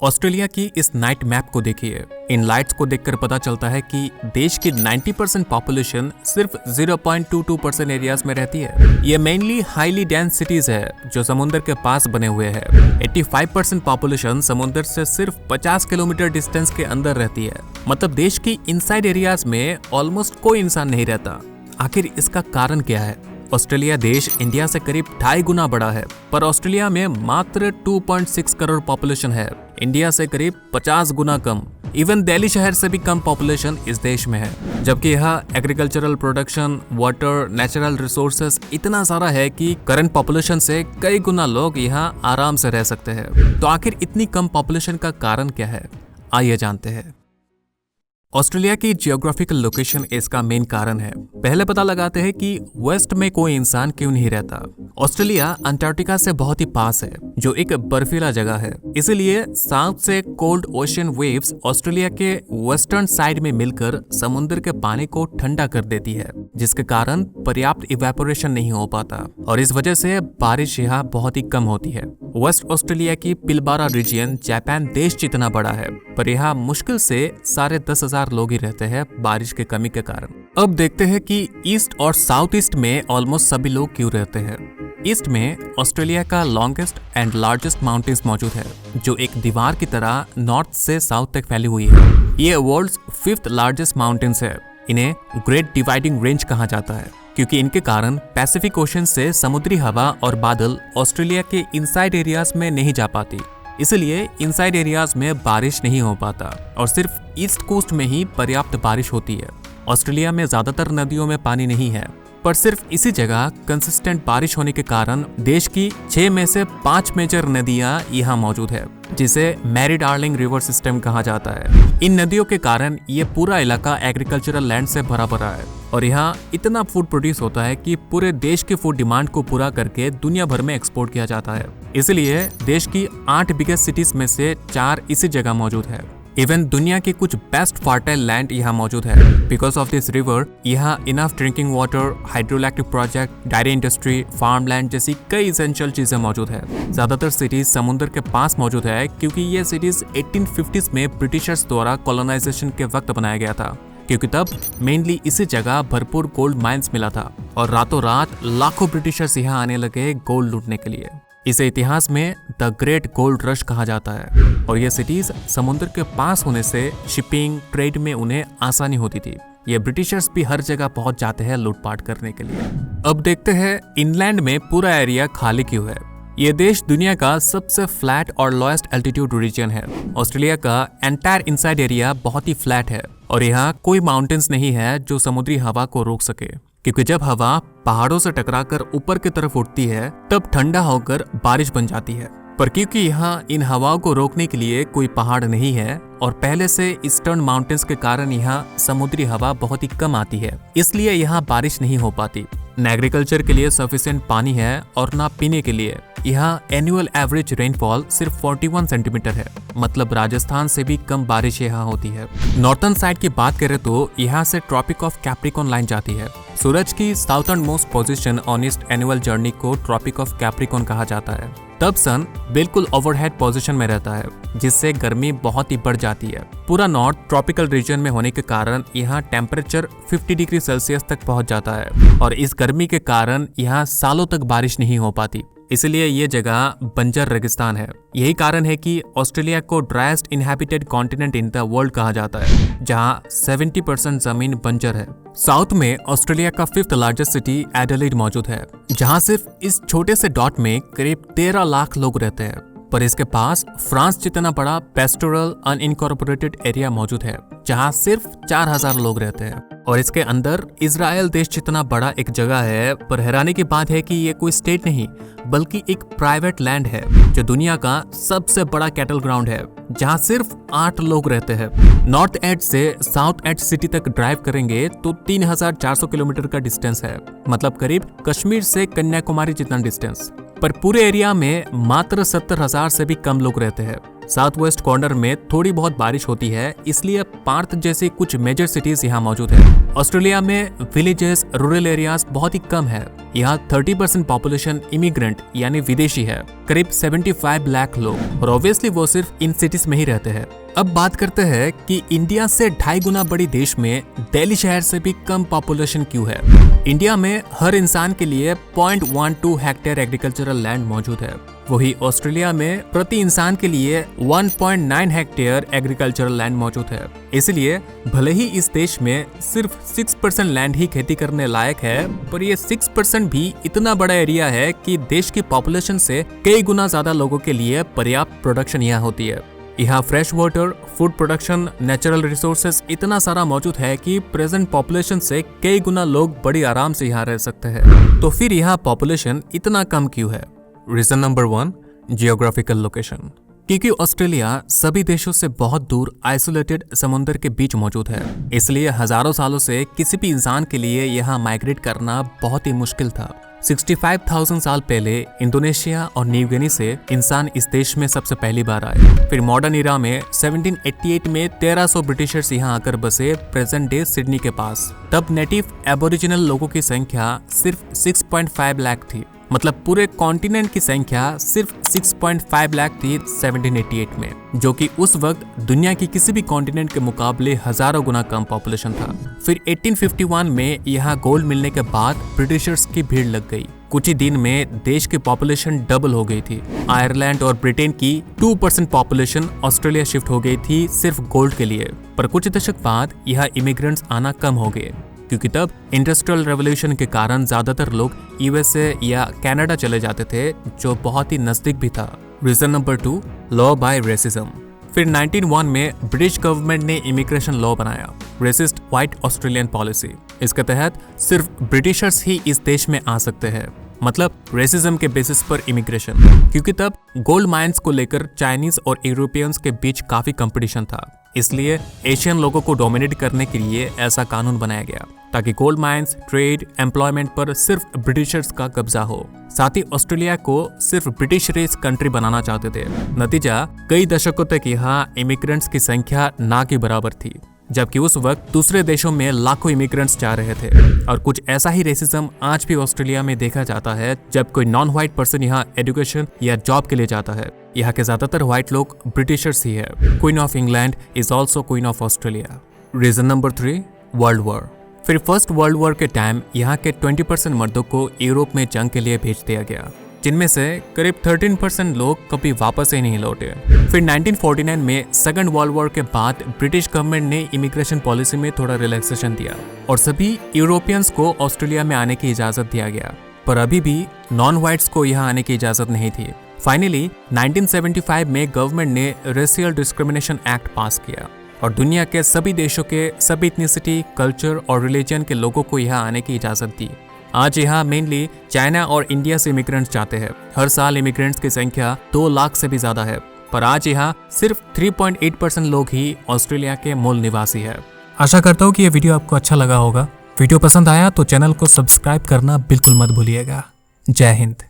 Australia की इस night map को देखिए। इन लाइट्स को देखकर पता चलता है कि देश की 90% पॉपुलेशन सिर्फ 0.22% एरियाज में रहती है। ये मेनली हाईली डेंस सिटीज है जो समुद्र के पास बने हुए हैं। 85% पॉपुलेशन समुद्र से सिर्फ 50 किलोमीटर डिस्टेंस के अंदर रहती है। मतलब देश की इनसाइड एरियाज में ऑलमोस्ट कोई इंसान नहीं रहता। आखिर इसका कारण क्या है? ऑस्ट्रेलिया देश इंडिया से करीब 2.5 गुना बड़ा है, पर ऑस्ट्रेलिया में मात्र 2.6 करोड़ पॉपुलेशन है। इंडिया से करीब 50 गुना कम। इवन दिल्ली शहर से भी कम पॉपुलेशन इस देश में है, जबकि यहाँ agricultural production, water, natural resources इतना सारा है कि करंट पॉपुलेशन से कई गुना लोग यहाँ आराम से रह सकते हैं। तो आखिर इतनी कम पॉपुलेशन का कारण क्या है, आइए जानते हैं। ऑस्ट्रेलिया की जियोग्राफिकल लोकेशन इसका मेन कारण है। पहले पता लगाते हैं कि वेस्ट में कोई इंसान क्यों नहीं रहता। ऑस्ट्रेलिया अंटार्कटिका से बहुत ही पास है, जो एक बर्फीला जगह है। इसीलिए साउथ से कोल्ड ओशियन वेव्स ऑस्ट्रेलिया के वेस्टर्न साइड में मिलकर समुद्र के पानी को ठंडा कर देती है, जिसके कारण पर्याप्त इवेपोरेशन नहीं हो पाता और इस वजह से बारिश यहाँ बहुत ही कम होती है। वेस्ट ऑस्ट्रेलिया की पिलबारा रीजन जापान देश जितना बड़ा है, पर यहाँ मुश्किल से 10,500 लोग ही रहते हैं बारिश के कमी के कारण। अब देखते हैं कि ईस्ट और साउथ ईस्ट में ऑलमोस्ट सभी लोग क्यों रहते हैं। ईस्ट में ऑस्ट्रेलिया का लॉन्गेस्ट एंड लार्जेस्ट माउंटेन्स मौजूद है, जो एक दीवार की तरह नॉर्थ से साउथ तक फैली हुई है। ये वर्ल्ड्स 5th लार्जेस्ट माउंटेन्स है। इन्हें ग्रेट डिवाइडिंग रेंज कहा जाता है, क्योंकि इनके कारण पैसिफिक ओशन से समुद्री हवा और बादल ऑस्ट्रेलिया के इनसाइड एरियाज में नहीं जा पाती। इसलिए इनसाइड एरियाज में बारिश नहीं हो पाता और सिर्फ ईस्ट कोस्ट में ही पर्याप्त बारिश होती है। ऑस्ट्रेलिया में ज्यादातर नदियों में पानी नहीं है, पर सिर्फ इसी जगह कंसिस्टेंट बारिश होने के कारण देश की 6 में से 5 मेजर नदियां यहाँ मौजूद है, जिसे मैरी डार्लिंग रिवर सिस्टम कहा जाता है। इन नदियों के कारण ये पूरा इलाका एग्रीकल्चरल लैंड से भरा भरा है और यहाँ इतना फूड प्रोड्यूस होता है कि पूरे देश की फूड डिमांड को पूरा करके दुनिया भर में एक्सपोर्ट किया जाता है। इसलिए देश की 8 बिगेस्ट सिटीज में से 4 इसी जगह मौजूद है। इवन दुनिया की कुछ बेस्ट फर्टाइल लैंड यहाँ मौजूद है। बिकॉज ऑफ दिस रिवर यहाँ enough drinking water, hydroelectric project, dairy industry, farm land जैसी कई एसेंशियल चीजें मौजूद है। ज्यादातर सिटीज समुद्र के पास मौजूद है, क्योंकि ये सिटीज 1850s में ब्रिटिशर्स द्वारा कॉलोनाइजेशन के वक्त बनाया गया था, क्योंकि तब मेनली इसी जगह भरपूर गोल्ड माइंस मिला था और रातों रात लाखों ब्रिटिशर्स यहाँ आने लगे गोल्ड लूटने के लिए। इसे इतिहास में द ग्रेट गोल्ड रश कहा जाता है और ये सिटीज समुद्र के पास होने से शिपिंग, ट्रेड में उन्हें आसानी होती थी। ये ब्रिटिशर्स भी हर जगह पहुंच जाते हैं लूटपाट करने के लिए। अब देखते हैं इनलैंड में पूरा एरिया खाली क्यों है। ये देश दुनिया का सबसे फ्लैट और लोएस्ट एल्टीट्यूड रीजन है। ऑस्ट्रेलिया का एंटायर इनसाइड एरिया बहुत ही फ्लैट है और यहाँ कोई माउंटेन्स नहीं है जो समुद्री हवा को रोक सके, क्योंकि जब हवा पहाड़ों से टकराकर ऊपर की तरफ उठती है तब ठंडा होकर बारिश बन जाती है। पर क्योंकि यहाँ इन हवाओं को रोकने के लिए कोई पहाड़ नहीं है और पहले से ईस्टर्न माउंटेन्स के कारण यहाँ समुद्री हवा बहुत ही कम आती है, इसलिए यहाँ बारिश नहीं हो पाती। न एग्रीकल्चर के लिए सफिशिएंट पानी है और ना पीने के लिए। यहाँ एनुअल एवरेज रेनफॉल सिर्फ 41 सेंटीमीटर है, मतलब राजस्थान से भी कम बारिश यहाँ होती है। नॉर्थर्न साइड की बात करें तो यहाँ से ट्रॉपिक ऑफ कैप्रिकॉर्न लाइन जाती है। सूरज की southern most position on east annual journey को ट्रॉपिक ऑफ कैप्रिकॉर्न कहा जाता है। तब सन बिल्कुल ओवरहेड पोजीशन में रहता है, जिससे गर्मी बहुत ही बढ़ जाती है। पूरा नॉर्थ ट्रॉपिकल रीजन में होने के कारण यहाँ टेम्परेचर 50 डिग्री सेल्सियस तक पहुंच जाता है और इस गर्मी के कारण यहाँ सालों तक बारिश नहीं हो पाती। इसलिए ये जगह बंजर रेगिस्तान है। यही कारण है कि ऑस्ट्रेलिया को driest inhabited continent in the world कहा जाता है, जहाँ 70% जमीन बंजर है। साउथ में ऑस्ट्रेलिया का 5th लार्जेस्ट सिटी एडिलेड मौजूद है, जहाँ सिर्फ इस छोटे से डॉट में करीब 13 लाख लोग रहते हैं। पर इसके पास फ्रांस जितना बड़ा पेस्टोरल अनइनकॉर्पोरेटेड एरिया मौजूद है, जहाँ सिर्फ 4000 लोग रहते हैं। और इसके अंदर इजराइल देश जितना बड़ा एक जगह है। पर हैरानी की बात है कि ये कोई स्टेट नहीं बल्कि एक प्राइवेट लैंड है, जो दुनिया का सबसे बड़ा कैटल ग्राउंड है, जहाँ सिर्फ 8 लोग रहते हैं। नॉर्थ एज से साउथ एज सिटी तक ड्राइव करेंगे तो 3400 किलोमीटर का डिस्टेंस है, मतलब करीब कश्मीर से कन्याकुमारी जितना डिस्टेंस। पर पूरे एरिया में मात्र 70,000 से भी कम लोग रहते हैं। साउथ वेस्ट कॉर्नर में थोड़ी बहुत बारिश होती है, इसलिए पार्थ जैसी कुछ मेजर सिटीज यहाँ मौजूद है। ऑस्ट्रेलिया में विलेजेस, रूरल एरियाज बहुत ही कम है। यहाँ 30% पॉपुलेशन इमिग्रेंट यानी विदेशी है, करीब 75 लाख लोग, और ऑब्वियसली वो सिर्फ इन सिटीज में ही रहते हैं। अब बात करते हैं कि इंडिया से 2.5 गुना बड़ी देश में दिल्ली शहर से भी कम पॉपुलेशन क्यों है। इंडिया में हर इंसान के लिए 0.12 हेक्टेयर एग्रीकल्चरल लैंड मौजूद है, वही ऑस्ट्रेलिया में प्रति इंसान के लिए 1.9 हेक्टेयर एग्रीकल्चरल लैंड मौजूद है। इसलिए भले ही इस देश में सिर्फ 6% लैंड ही खेती करने लायक है, पर ये 6% भी इतना बड़ा एरिया है कि देश की पॉपुलेशन से कई गुना ज्यादा लोगों के लिए पर्याप्त प्रोडक्शन यहाँ होती है। यहाँ fresh water, food production, natural resources इतना सारा मौजूद है कि प्रेजेंट पॉपुलेशन से कई गुना लोग बड़ी आराम से यहाँ रह सकते हैं। तो फिर यहाँ पॉपुलेशन इतना कम क्यों है? Reason number 1, geographical location. क्योंकि ऑस्ट्रेलिया सभी देशों से बहुत दूर आइसोलेटेड समुद्र के बीच मौजूद है, इसलिए हजारों सालों से किसी भी इंसान के लिए यहाँ माइग्रेट करना बहुत ही मुश्किल था। 65,000 साल पहले इंडोनेशिया और न्यू गिनी से इंसान इस देश में सबसे पहली बार आए। फिर मॉडर्न इरा में 1788 में 1300 ब्रिटिशर्स यहाँ आकर बसे प्रेजेंट डे सिडनी के पास। तब नेटिव एबोरिजिनल लोगों की संख्या सिर्फ 6.5 लाख थी, मतलब पूरे कॉन्टिनेंट की संख्या सिर्फ 6.5 लाख थी 1788 में, जो कि उस वक्त दुनिया की किसी भी कॉन्टिनेंट के मुकाबले हजारों गुना कम पॉपुलेशन था। फिर 1851 में यहाँ गोल्ड मिलने के बाद ब्रिटिशर्स की भीड़ लग गई। कुछ ही दिन में देश की पॉपुलेशन डबल हो गई थी। आयरलैंड और ब्रिटेन की 2% पॉपुलेशन ऑस्ट्रेलिया शिफ्ट हो गई थी सिर्फ गोल्ड के लिए। पर कुछ दशक बाद यहाँ इमिग्रेंट्स आना कम हो गए, क्योंकि तब इंडस्ट्रियल रेवोल्यूशन के कारण ज्यादातर लोग यूएसए या कनाडा चले जाते थे, जो बहुत ही नजदीक भी था। Reason number 2, law by racism. फिर 1901 में ब्रिटिश गवर्नमेंट ने इमिग्रेशन लॉ बनाया, रेसिस्ट व्हाइट ऑस्ट्रेलियन पॉलिसी। इसके तहत सिर्फ ब्रिटिशर्स ही इस देश में आ सकते हैं, मतलब रेसिज्म के बेसिस पर इमिग्रेशन। क्योंकि तब गोल्ड माइंस को लेकर चाइनीज और यूरोपियंस के बीच काफी कंपटीशन था, इसलिए एशियन लोगों को डोमिनेट करने के लिए ऐसा कानून बनाया गया ताकि गोल्ड माइंस, ट्रेड, एम्प्लॉयमेंट पर सिर्फ ब्रिटिशर्स का कब्जा हो। साथ ही ऑस्ट्रेलिया को सिर्फ ब्रिटिश रेस कंट्री बनाना चाहते थे। नतीजा, कई दशकों तक यहाँ इमिग्रेंट्स की संख्या ना के बराबर थी, जबकि उस वक्त दूसरे देशों में लाखों इमिग्रेंट्स जा रहे थे। और कुछ ऐसा ही रेसिज्म आज भी ऑस्ट्रेलिया में देखा जाता है। जब कोई नॉन व्हाइट पर्सन यहाँ एजुकेशन या जॉब के लिए जाता है, यहाँ के ज्यादातर व्हाइट लोग ब्रिटिशर्स ही है। Queen of England is also queen of Australia. Reason number 3, world war. फिर फर्स्ट वर्ल्ड वॉर के टाइम यहाँ के 20% मर्दों को यूरोप में जंग के लिए भेज दिया गया, जिनमें से करीब 13% लोग कभी वापस ही नहीं लौटे। फिर 1949 में सेकंड वर्ल्ड वॉर के बाद ब्रिटिश गवर्नमेंट ने इमिग्रेशन पॉलिसी में थोड़ा रिलैक्सेशन दिया और सभी यूरोपियंस को ऑस्ट्रेलिया में आने की इजाजत दिया गया, पर अभी भी नॉन व्हाइट्स को यहाँ आने की इजाजत नहीं थी। फाइनली 1975 में गवर्नमेंट ने रेशियल डिस्क्रिमिनेशन एक्ट पास किया और दुनिया के सभी देशों के सभी इथनिसिटी, कल्चर और रिलीजन के लोगों को यहाँ आने की इजाजत दी। आज यहाँ मेनली चाइना और इंडिया से इमिग्रेंट्स जाते हैं। हर साल इमिग्रेंट्स की संख्या 2 लाख से भी ज्यादा है, पर आज यहाँ सिर्फ 3.8% लोग ही ऑस्ट्रेलिया के मूल निवासी है। आशा करता हूँ कि ये वीडियो आपको अच्छा लगा होगा। वीडियो पसंद आया तो चैनल को सब्सक्राइब करना बिल्कुल मत भूलिएगा। जय हिंद।